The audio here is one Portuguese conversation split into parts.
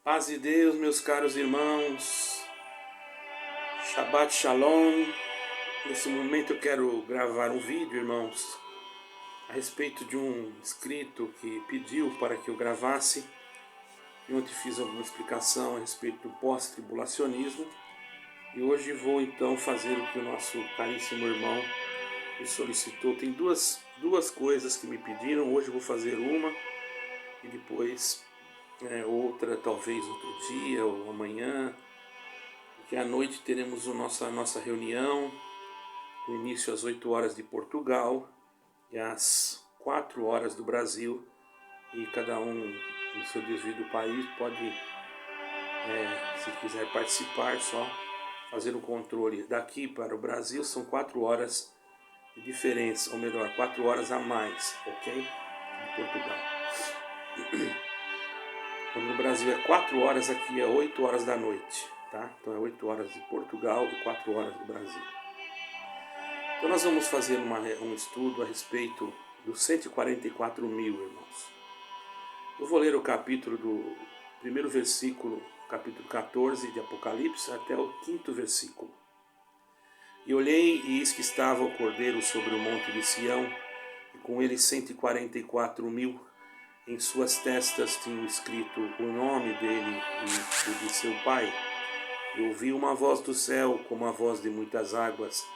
Paz de Deus, meus caros irmãos. Shabbat Shalom. Nesse momento eu quero gravar um vídeo, irmãos, a respeito de um inscrito que pediu para que eu gravasse. Eu ontem fiz alguma explicação a respeito do pós-tribulacionismo. E hoje vou então fazer o que o nosso caríssimo irmão me solicitou. Tem duas coisas que me pediram. Hoje eu vou fazer uma e depois outra, talvez outro dia ou amanhã. Porque à noite teremos a nossa reunião, no início às 8 horas de Portugal e às 4 horas do Brasil. E cada um no seu devido país pode, se quiser participar, só fazer o controle. Daqui para o Brasil são 4 horas de diferença, ou melhor, 4 horas a mais, ok? De Portugal. Quando no Brasil é 4 horas, aqui é 8 horas da noite, tá? Então é 8 horas de Portugal e 4 horas do Brasil. Então nós vamos fazer um estudo a respeito dos 144 mil, irmãos. Eu vou ler o capítulo do primeiro versículo, capítulo 14 de Apocalipse, até o 5º versículo. E olhei, e eis que estava o Cordeiro sobre o monte de Sião, e com ele 144 mil. Em suas testas tinham escrito o nome dele e o de seu pai. Eu ouvi uma voz do céu, como a voz de muitas águas,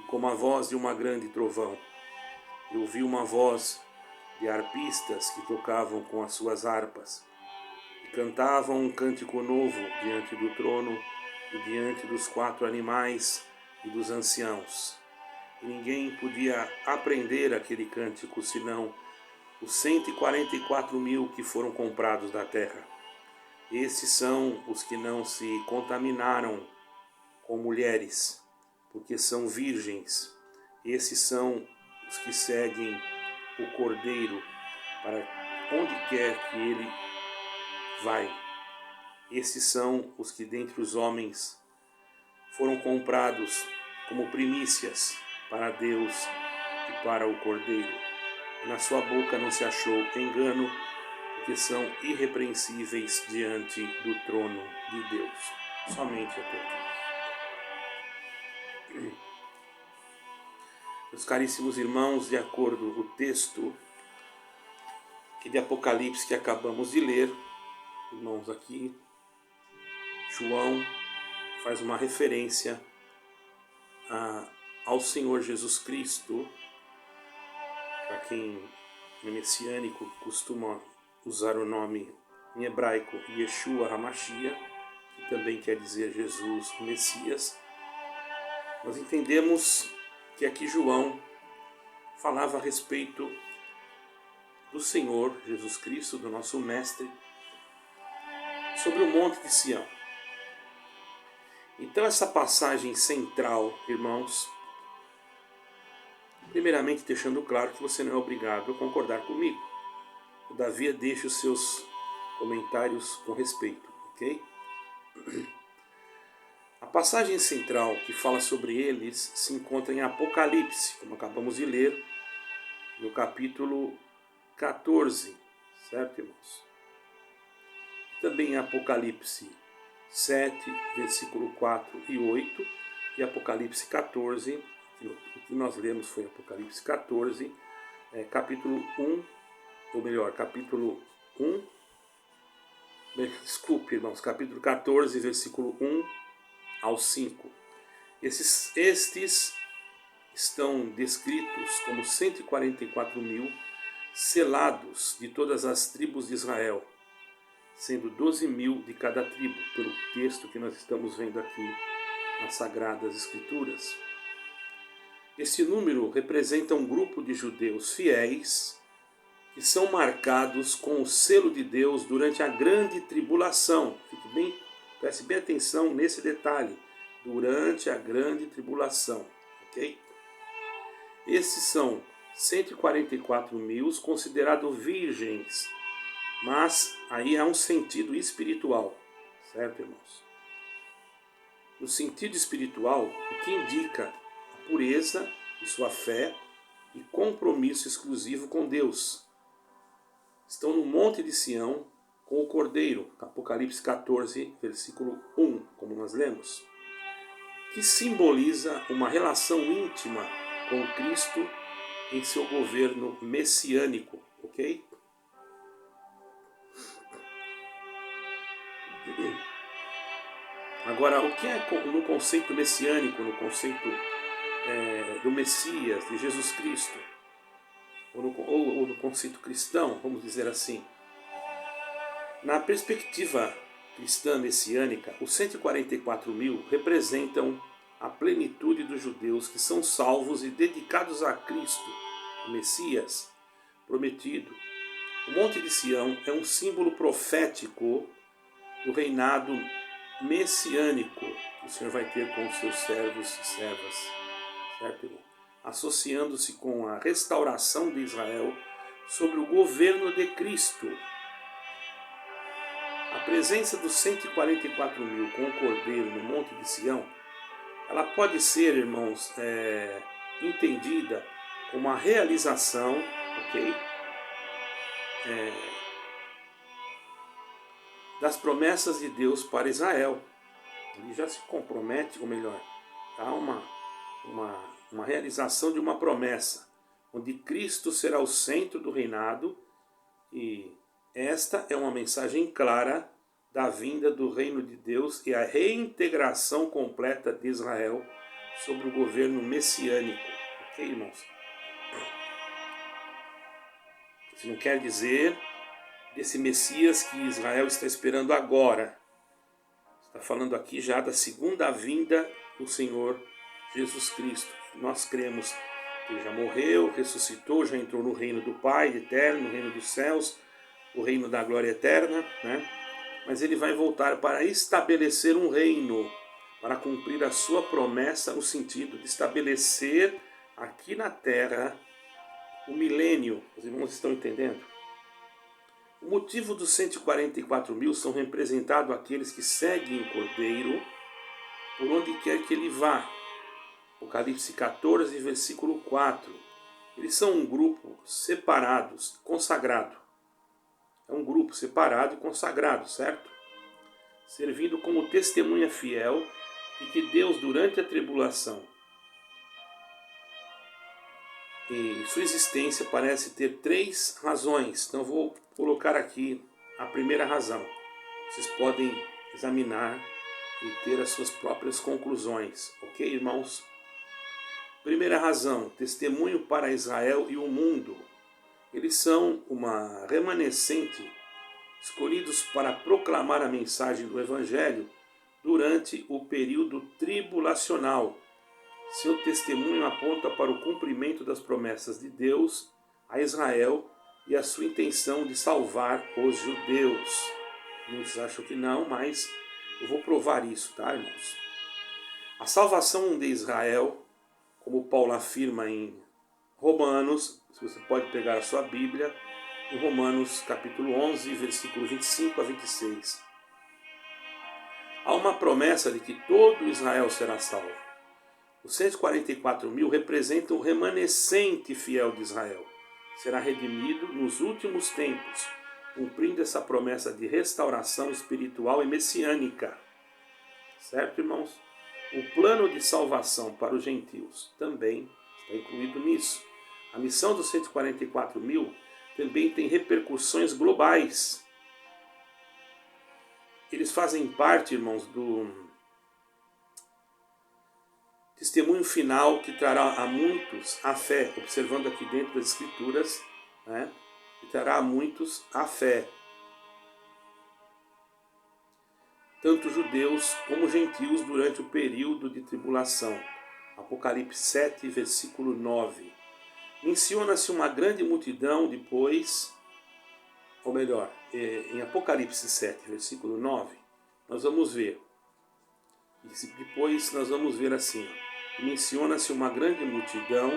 e como a voz de uma grande trovão. Eu ouvi uma voz de arpistas que tocavam com as suas harpas, e cantavam um cântico novo diante do trono e diante dos 4 animais e dos anciãos. E ninguém podia aprender aquele cântico, senão os 144 mil que foram comprados da terra. Esses são os que não se contaminaram com mulheres, porque são virgens. Esses são os que seguem o Cordeiro para onde quer que ele vai. Esses são os que dentre os homens foram comprados como primícias para Deus e para o Cordeiro. Na sua boca não se achou engano, porque são irrepreensíveis diante do trono de Deus. Somente até aqui. Meus caríssimos irmãos, de acordo com o texto de Apocalipse que acabamos de ler, irmãos, aqui João faz uma referência ao Senhor Jesus Cristo. Para quem é messiânico, costuma usar o nome em hebraico Yeshua HaMashiach, que também quer dizer Jesus o Messias. Nós entendemos que aqui João falava a respeito do Senhor Jesus Cristo, do nosso Mestre, sobre o Monte de Sião. Então essa passagem central, irmãos, primeiramente deixando claro que você não é obrigado a concordar comigo. Todavia, deixe os seus comentários com respeito, ok? A passagem central que fala sobre eles se encontra em Apocalipse, como acabamos de ler, no capítulo 14, certo, irmãos? Também em Apocalipse 7, versículo 4 e 8, e Apocalipse 14, o que nós lemos foi Apocalipse 14, capítulo 1, ou melhor, capítulo 1, desculpe, irmãos, capítulo 14, versículo 1 ao 5. Estes estão descritos como 144 mil selados de todas as tribos de Israel, sendo 12 mil de cada tribo, pelo texto que nós estamos vendo aqui nas Sagradas Escrituras. Esse número representa um grupo de judeus fiéis que são marcados com o selo de Deus durante a grande tribulação. Preste bem atenção nesse detalhe. Durante a grande tribulação, ok? Esses são 144 mil considerados virgens, mas aí há um sentido espiritual, certo, irmãos? No sentido espiritual, o que indica a pureza de sua fé e compromisso exclusivo com Deus. Estão no Monte de Sião, com o Cordeiro, Apocalipse 14, versículo 1, como nós lemos, que simboliza uma relação íntima com Cristo em seu governo messiânico, ok? Agora, o que é no conceito messiânico, no conceito do Messias, de Jesus Cristo, ou no conceito cristão, vamos dizer assim? Na perspectiva cristã messiânica, os 144 mil representam a plenitude dos judeus que são salvos e dedicados a Cristo, o Messias prometido. O Monte de Sião é um símbolo profético do reinado messiânico que o Senhor vai ter com os seus servos e servas, certo, irmão? Associando-se com a restauração de Israel sobre o governo de Cristo. A presença dos 144 mil com o Cordeiro no Monte de Sião, ela pode ser, irmãos, entendida como a realização, ok? Das promessas de Deus para Israel. Ele já se compromete, ou melhor, há uma realização de uma promessa, onde Cristo será o centro do reinado, e esta é uma mensagem clara da vinda do reino de Deus e a reintegração completa de Israel sobre o governo messiânico. Ok, irmãos? Isso não quer dizer desse Messias que Israel está esperando agora. Está falando aqui já da segunda vinda do Senhor Jesus Cristo. Nós cremos que ele já morreu, ressuscitou, já entrou no reino do Pai eterno, no reino dos céus, o reino da glória eterna, né? Mas ele vai voltar para estabelecer um reino, para cumprir a sua promessa no sentido de estabelecer aqui na terra o milênio. Os irmãos estão entendendo? O motivo dos 144 mil são representados aqueles que seguem o Cordeiro por onde quer que ele vá. Apocalipse 14, versículo 4. Eles são um grupo separado, consagrado. É um grupo separado e consagrado, certo? Servindo como testemunha fiel de que Deus, durante a tribulação, e sua existência parece ter 3 razões. Então vou colocar aqui a primeira razão. Vocês podem examinar e ter as suas próprias conclusões. Ok, irmãos? Primeira razão, testemunho para Israel e o mundo. Eles são uma remanescente, escolhidos para proclamar a mensagem do Evangelho durante o período tribulacional. Seu testemunho aponta para o cumprimento das promessas de Deus a Israel e a sua intenção de salvar os judeus. Muitos acham que não, mas eu vou provar isso, tá, irmãos? A salvação de Israel, como Paulo afirma em Romanos, se você pode pegar a sua Bíblia, em Romanos capítulo 11, versículo 25 a 26. Há uma promessa de que todo Israel será salvo. Os 144 mil representam o remanescente fiel de Israel. Será redimido nos últimos tempos, cumprindo essa promessa de restauração espiritual e messiânica. Certo, irmãos? O plano de salvação para os gentios também está incluído nisso. A missão dos 144 mil também tem repercussões globais. Eles fazem parte, irmãos, do testemunho final que trará a muitos a fé, observando aqui dentro das Escrituras, né? Que trará a muitos a fé. Tanto judeus como gentios durante o período de tribulação. Apocalipse 7, versículo 9. Menciona-se uma grande multidão depois, ou melhor, em Apocalipse 7, versículo 9, nós vamos ver. Depois nós vamos ver assim, menciona-se uma grande multidão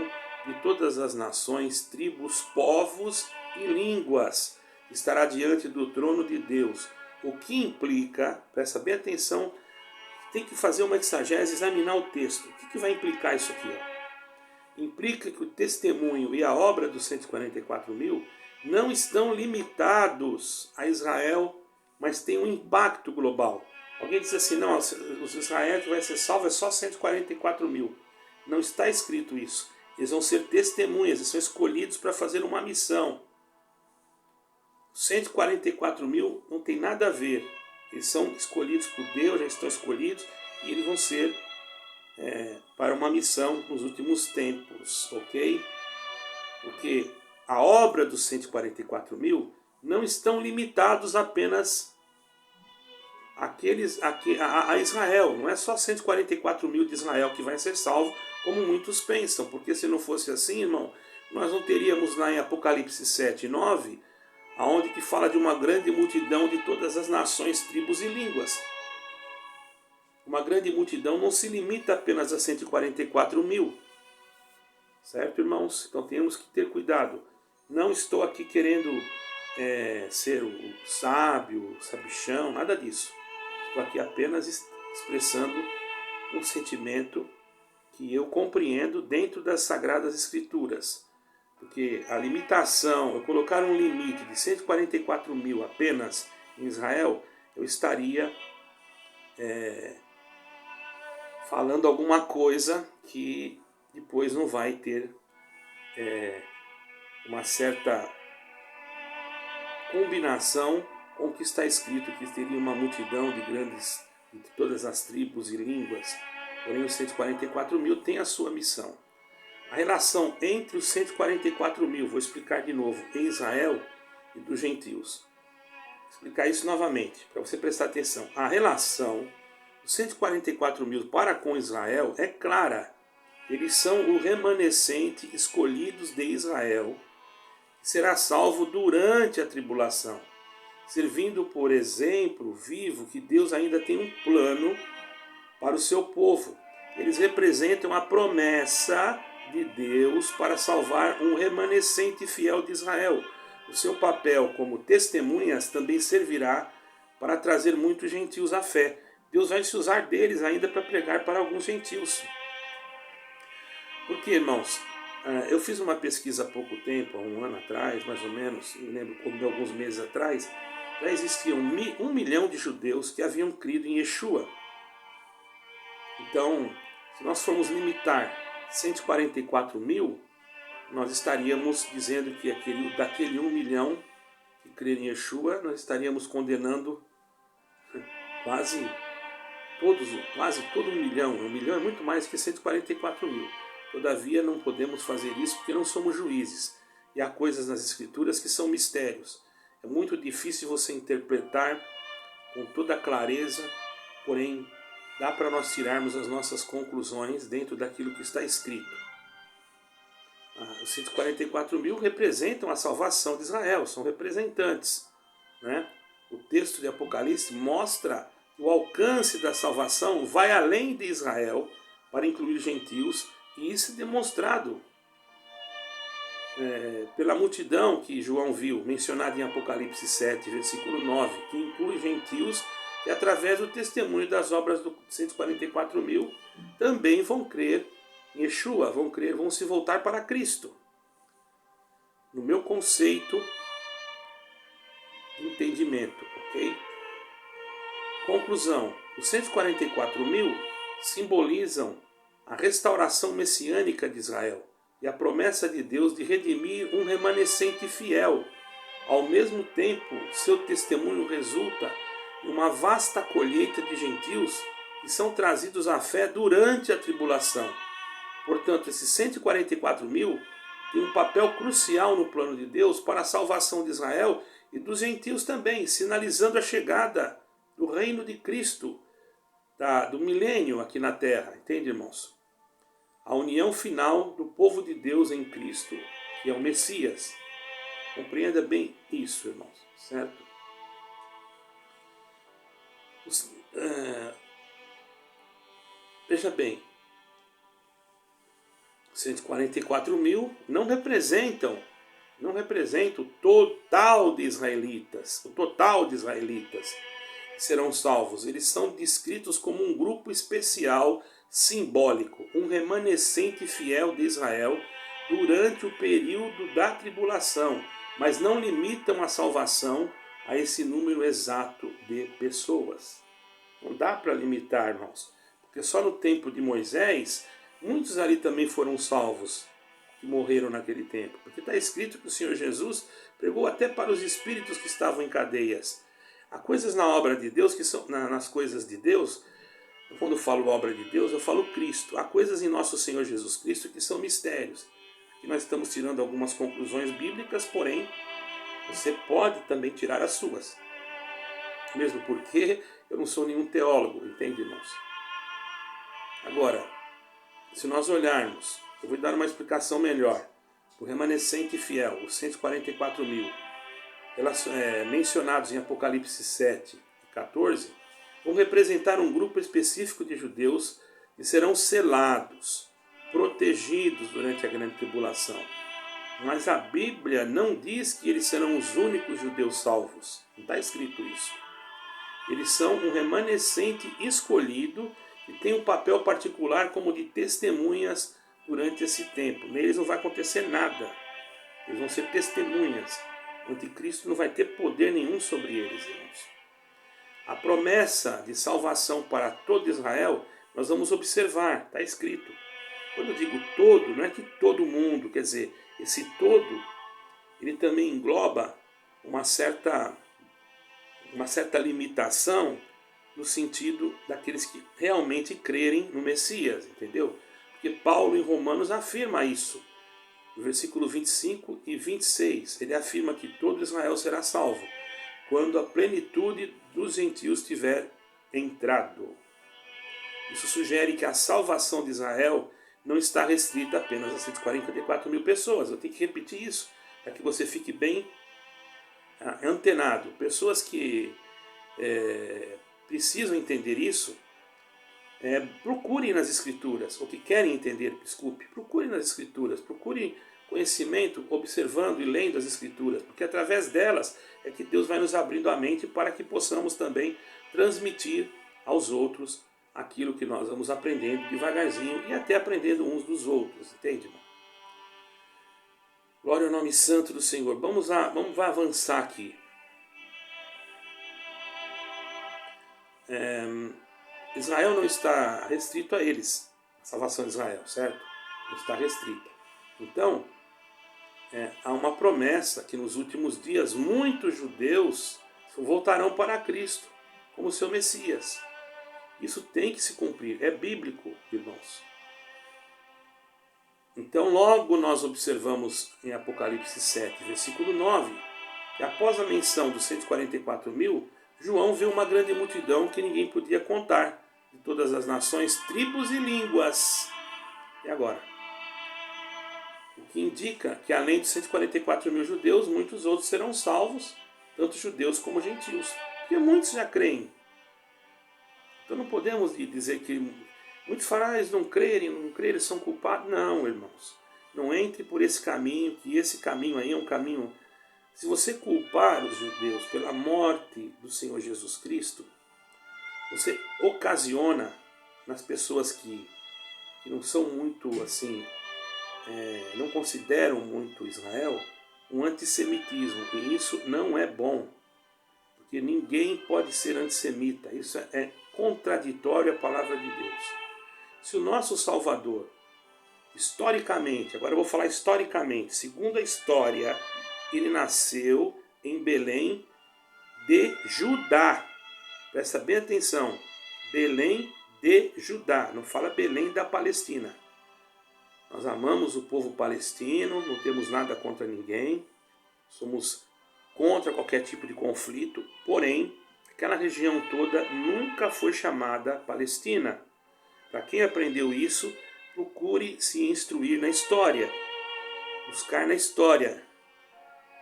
de todas as nações, tribos, povos e línguas, que estará diante do trono de Deus. O que implica, presta bem atenção, tem que fazer uma exegese, examinar o texto. O que vai implicar isso aqui? Implica que o testemunho e a obra dos 144 mil não estão limitados a Israel mas tem um impacto global. Alguém diz assim, não, os israelitas vai ser salvo é só 144 mil. Não está escrito isso. Eles vão ser testemunhas, eles são escolhidos para fazer uma missão. 144 mil não tem nada a ver. Eles são escolhidos por Deus, já estão escolhidos, e eles vão ser para uma missão nos últimos tempos, ok? Porque a obra dos 144 mil não estão limitados apenas a Israel. Não é só 144 mil de Israel que vai ser salvo, como muitos pensam. Porque se não fosse assim, irmão, nós não teríamos lá em Apocalipse 7 e 9, aonde que fala de uma grande multidão de todas as nações, tribos e línguas. Uma grande multidão não se limita apenas a 144 mil. Certo, irmãos? Então temos que ter cuidado. Não estou aqui querendo ser o sábio, o sabichão, nada disso. Estou aqui apenas expressando um sentimento que eu compreendo dentro das Sagradas Escrituras. Porque a limitação, eu colocar um limite de 144 mil apenas em Israel, eu estaria falando alguma coisa que depois não vai ter uma certa combinação com o que está escrito, que teria uma multidão de grandes, de todas as tribos e línguas. Porém, os 144 mil tem a sua missão. A relação entre os 144 mil, vou explicar de novo, em Israel e dos gentios. Vou explicar isso novamente, para você prestar atenção. A relação dos 144 mil para com Israel é clara. Eles são o remanescente escolhidos de Israel, que será salvo durante a tribulação, servindo por exemplo vivo que Deus ainda tem um plano para o seu povo. Eles representam a promessa de Deus para salvar um remanescente fiel de Israel. O seu papel como testemunhas também servirá para trazer muitos gentios à fé. Deus vai se usar deles ainda para pregar para alguns gentios. Porque, irmãos, eu fiz uma pesquisa há pouco tempo, há um ano atrás, mais ou menos, me lembro de alguns meses atrás, já existiam 1 milhão de judeus que haviam crido em Yeshua. Então, se nós formos limitar 144 mil, nós estaríamos dizendo que daquele 1 milhão que crê em Yeshua, nós estaríamos condenando quase todo 1 milhão. 1 milhão é muito mais que 144 mil. Todavia, não podemos fazer isso porque não somos juízes. E há coisas nas Escrituras que são mistérios. É muito difícil você interpretar com toda clareza, porém, dá para nós tirarmos as nossas conclusões dentro daquilo que está escrito. Os 144 mil representam a salvação de Israel, são representantes. Né? O texto de Apocalipse mostra que o alcance da salvação vai além de Israel para incluir gentios, e isso é demonstrado pela multidão que João viu, mencionada em Apocalipse 7, versículo 9, que inclui gentios que através do testemunho das obras dos 144 mil também vão crer em Yeshua, vão se voltar para Cristo. No meu conceito de entendimento, ok? Conclusão, os 144 mil simbolizam a restauração messiânica de Israel e a promessa de Deus de redimir um remanescente fiel. Ao mesmo tempo, seu testemunho resulta em uma vasta colheita de gentios que são trazidos à fé durante a tribulação. Portanto, esses 144 mil têm um papel crucial no plano de Deus para a salvação de Israel e dos gentios também, sinalizando a chegada do reino de Cristo, do milênio aqui na terra. Entende, irmãos? A união final do povo de Deus em Cristo, que é o Messias. Compreenda bem isso, irmãos, certo? Veja bem, 144 mil não representam o total de israelitas, que serão salvos. Eles são descritos como um grupo especial, simbólico, um remanescente fiel de Israel durante o período da tribulação, mas não limitam a salvação a esse número exato de pessoas. Não dá para limitar, irmãos, porque só no tempo de Moisés, muitos ali também foram salvos, que morreram naquele tempo. Porque está escrito que o Senhor Jesus pregou até para os espíritos que estavam em cadeias. Há coisas na obra de Deus que são, nas coisas de Deus, quando eu falo obra de Deus, eu falo Cristo. Há coisas em nosso Senhor Jesus Cristo que são mistérios. Que nós estamos tirando algumas conclusões bíblicas, porém, você pode também tirar as suas. Mesmo porque eu não sou nenhum teólogo, entende, irmãos? Agora, se nós olharmos, eu vou dar uma explicação melhor. O remanescente fiel, os 144 mil, mencionados em Apocalipse 7 e 14, vão representar um grupo específico de judeus que serão selados, protegidos durante a grande tribulação. Mas a Bíblia não diz que eles serão os únicos judeus salvos. Não está escrito isso. Eles são um remanescente escolhido que tem um papel particular como de testemunhas durante esse tempo. Neles não vai acontecer nada. Eles vão ser testemunhas. O anticristo não vai ter poder nenhum sobre eles, irmãos. A promessa de salvação para todo Israel, nós vamos observar, está escrito. Quando eu digo todo, não é que todo mundo, quer dizer, esse todo, ele também engloba uma certa limitação no sentido daqueles que realmente crerem no Messias, entendeu? Porque Paulo em Romanos afirma isso. No versículo 25 e 26, ele afirma que todo Israel será salvo quando a plenitude dos gentios tiver entrado. Isso sugere que a salvação de Israel não está restrita apenas a 144 mil pessoas. Eu tenho que repetir isso para que você fique bem antenado. Pessoas que precisam entender isso, procurem nas Escrituras, ou que querem entender, procurem nas Escrituras, procurem conhecimento observando e lendo as Escrituras, porque através delas é que Deus vai nos abrindo a mente para que possamos também transmitir aos outros aquilo que nós vamos aprendendo devagarzinho e até aprendendo uns dos outros, entende, irmão? Glória ao nome santo do Senhor. Vamos avançar aqui. Israel não está restrito a eles, a salvação de Israel, certo? Não está restrita. Então, há uma promessa que nos últimos dias muitos judeus voltarão para Cristo como seu Messias. Isso tem que se cumprir, é bíblico, irmãos. Então logo nós observamos em Apocalipse 7, versículo 9, que após a menção dos 144 mil, João viu uma grande multidão que ninguém podia contar, de todas as nações, tribos e línguas. E agora? O que indica que além de 144 mil judeus, muitos outros serão salvos, tanto judeus como gentios. Porque muitos já creem. Então não podemos dizer que muitos farais não crerem, são culpados. Não, irmãos. Não entre por esse caminho, que esse caminho aí é um caminho... Se você culpar os judeus pela morte do Senhor Jesus Cristo, você ocasiona nas pessoas que não são muito assim, não consideram muito Israel, um antissemitismo. E isso não é bom. Porque ninguém pode ser antissemita. Isso é contraditório à palavra de Deus. Se o nosso Salvador, historicamente, agora eu vou falar historicamente, segundo a história, ele nasceu em Belém de Judá. Presta bem atenção. Belém de Judá. Não fala Belém da Palestina. Nós amamos o povo palestino, não temos nada contra ninguém. Somos contra qualquer tipo de conflito. Porém, aquela região toda nunca foi chamada Palestina. Para quem aprendeu isso, procure se instruir na história. Buscar na história.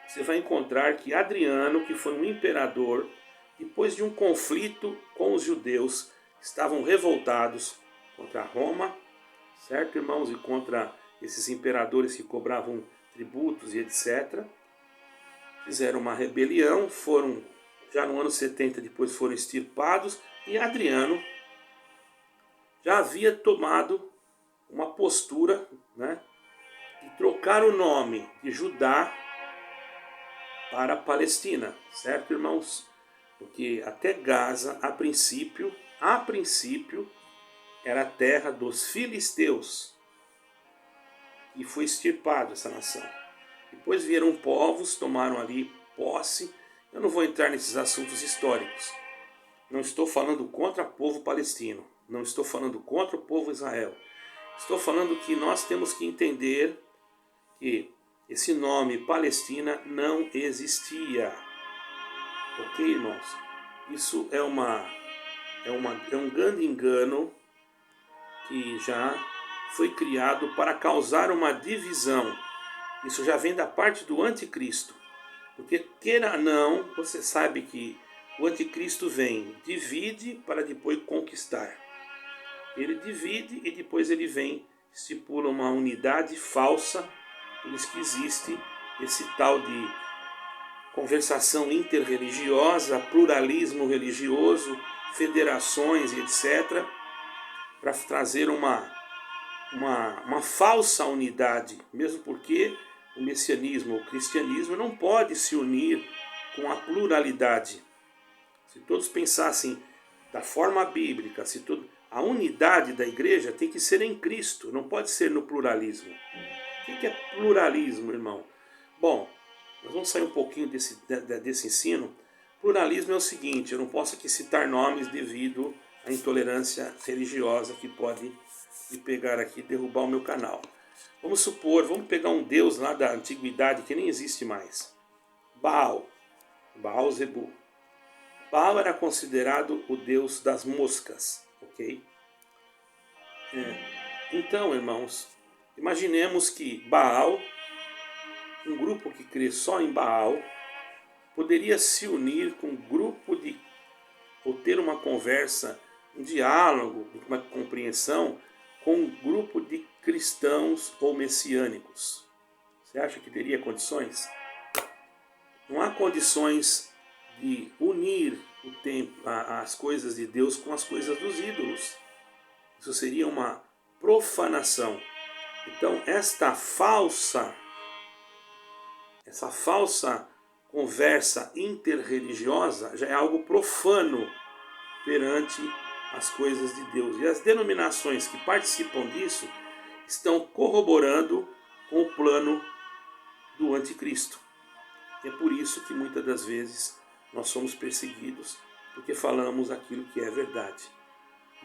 Você vai encontrar que Adriano, que foi um imperador, depois de um conflito com os judeus, estavam revoltados contra Roma, certo, irmãos? E contra esses imperadores que cobravam tributos e etc. Fizeram uma rebelião, foram, já no ano 70, depois foram extirpados, e Adriano já havia tomado uma postura, né, de trocar o nome de Judá para a Palestina, certo, irmãos? Porque até Gaza, a princípio, era a terra dos filisteus, e foi extirpado essa nação. Depois vieram povos, tomaram ali posse. Eu não vou entrar nesses assuntos históricos. Não estou falando contra o povo palestino, não estou falando contra o povo Israel. Estou falando que nós temos que entender que esse nome Palestina não existia. Ok, irmãos? Isso é um grande engano que já foi criado para causar uma divisão. Isso já vem da parte do anticristo. Porque, queira ou não, você sabe que o anticristo vem, divide para depois conquistar. Ele divide e depois ele vem, estipula uma unidade falsa. Por isso que existe esse tal de conversação interreligiosa, pluralismo religioso, federações e etc., para trazer uma falsa unidade, mesmo porque o messianismo, o cristianismo não pode se unir com a pluralidade. Se todos pensassem da forma bíblica, a unidade da igreja tem que ser em Cristo, não pode ser no pluralismo. O que é pluralismo, irmão? Bom, nós vamos sair um pouquinho desse ensino. Pluralismo é o seguinte: eu não posso aqui citar nomes devido à intolerância religiosa que pode me pegar aqui e derrubar o meu canal. Vamos pegar um deus lá da antiguidade que nem existe mais. Baal Zebu. Baal era considerado o deus das moscas, ok? Então, irmãos, imaginemos que Baal, um grupo que crê só em Baal, poderia se unir com um grupo ou ter uma conversa, um diálogo, uma compreensão com um grupo de cristãos ou messiânicos. Você acha que teria condições? Não há condições de unir as coisas de Deus com as coisas dos ídolos. Isso seria uma profanação. Então, essa falsa conversa interreligiosa já é algo profano perante as coisas de Deus. E as denominações que participam disso estão corroborando com o plano do anticristo. E é por isso que muitas das vezes nós somos perseguidos, porque falamos aquilo que é verdade.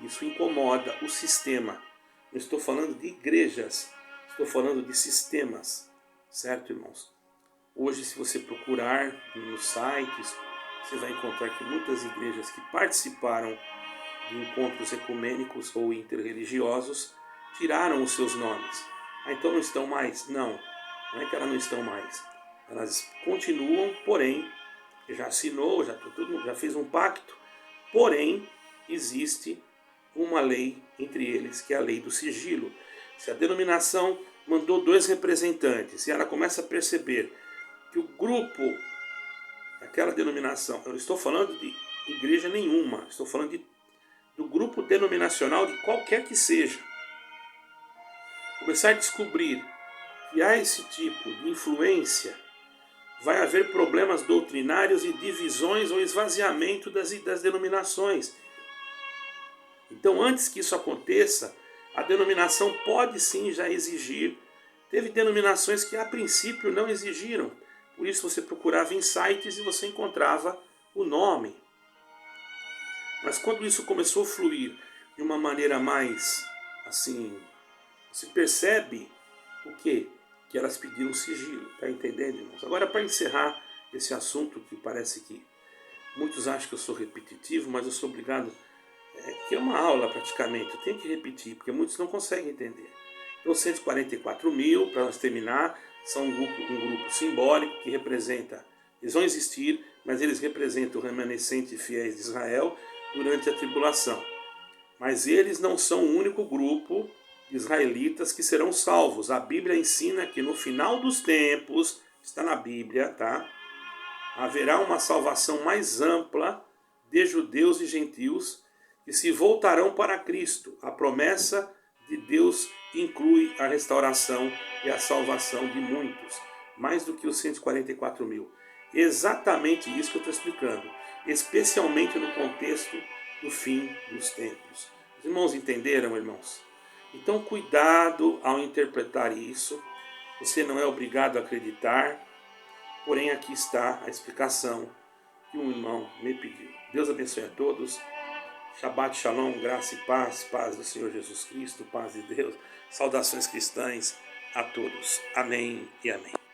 Isso incomoda o sistema. Não estou falando de igrejas, estou falando de sistemas. Certo, irmãos? Hoje, se você procurar nos sites, você vai encontrar que muitas igrejas que participaram de encontros ecumênicos ou interreligiosos tiraram os seus nomes. Então não estão mais? Não é que elas não estão mais. Elas continuam, porém, já assinou, já fez um pacto, porém, existe uma lei entre eles, que é a lei do sigilo. Se a denominação mandou 2 representantes e ela começa a perceber que o grupo daquela denominação, eu não estou falando de igreja nenhuma, estou falando do grupo denominacional de qualquer que seja, começar a descobrir que há esse tipo de influência, vai haver problemas doutrinários e divisões ou esvaziamento das denominações. Então, antes que isso aconteça, a denominação pode sim já exigir. Teve denominações que a princípio não exigiram. Por isso você procurava em sites e você encontrava o nome. Mas quando isso começou a fluir de uma maneira mais assim, se percebe o quê? Que elas pediram sigilo. Está entendendo, irmãos? Agora, para encerrar esse assunto, que parece que muitos acham que eu sou repetitivo, mas eu sou obrigado, que é uma aula praticamente, eu tenho que repetir, porque muitos não conseguem entender. Então, 144 mil, para nós terminar, são um grupo simbólico que representa, eles vão existir, mas eles representam o remanescente fiéis de Israel durante a tribulação. Mas eles não são o único grupo de israelitas que serão salvos. A Bíblia ensina que no final dos tempos, está na Bíblia, tá? Haverá uma salvação mais ampla de judeus e gentios que se voltarão para Cristo. A promessa de Deus inclui a restauração e a salvação de muitos, mais do que os 144 mil. exatamente isso que eu estou explicando, especialmente no contexto do fim dos tempos. Os irmãos entenderam, irmãos? Então, cuidado ao interpretar isso. Você não é obrigado a acreditar, porém aqui está a explicação que um irmão me pediu. Deus abençoe a todos. Shabbat Shalom, graça e paz, paz do Senhor Jesus Cristo, paz de Deus. Saudações cristãs a todos. Amém e amém.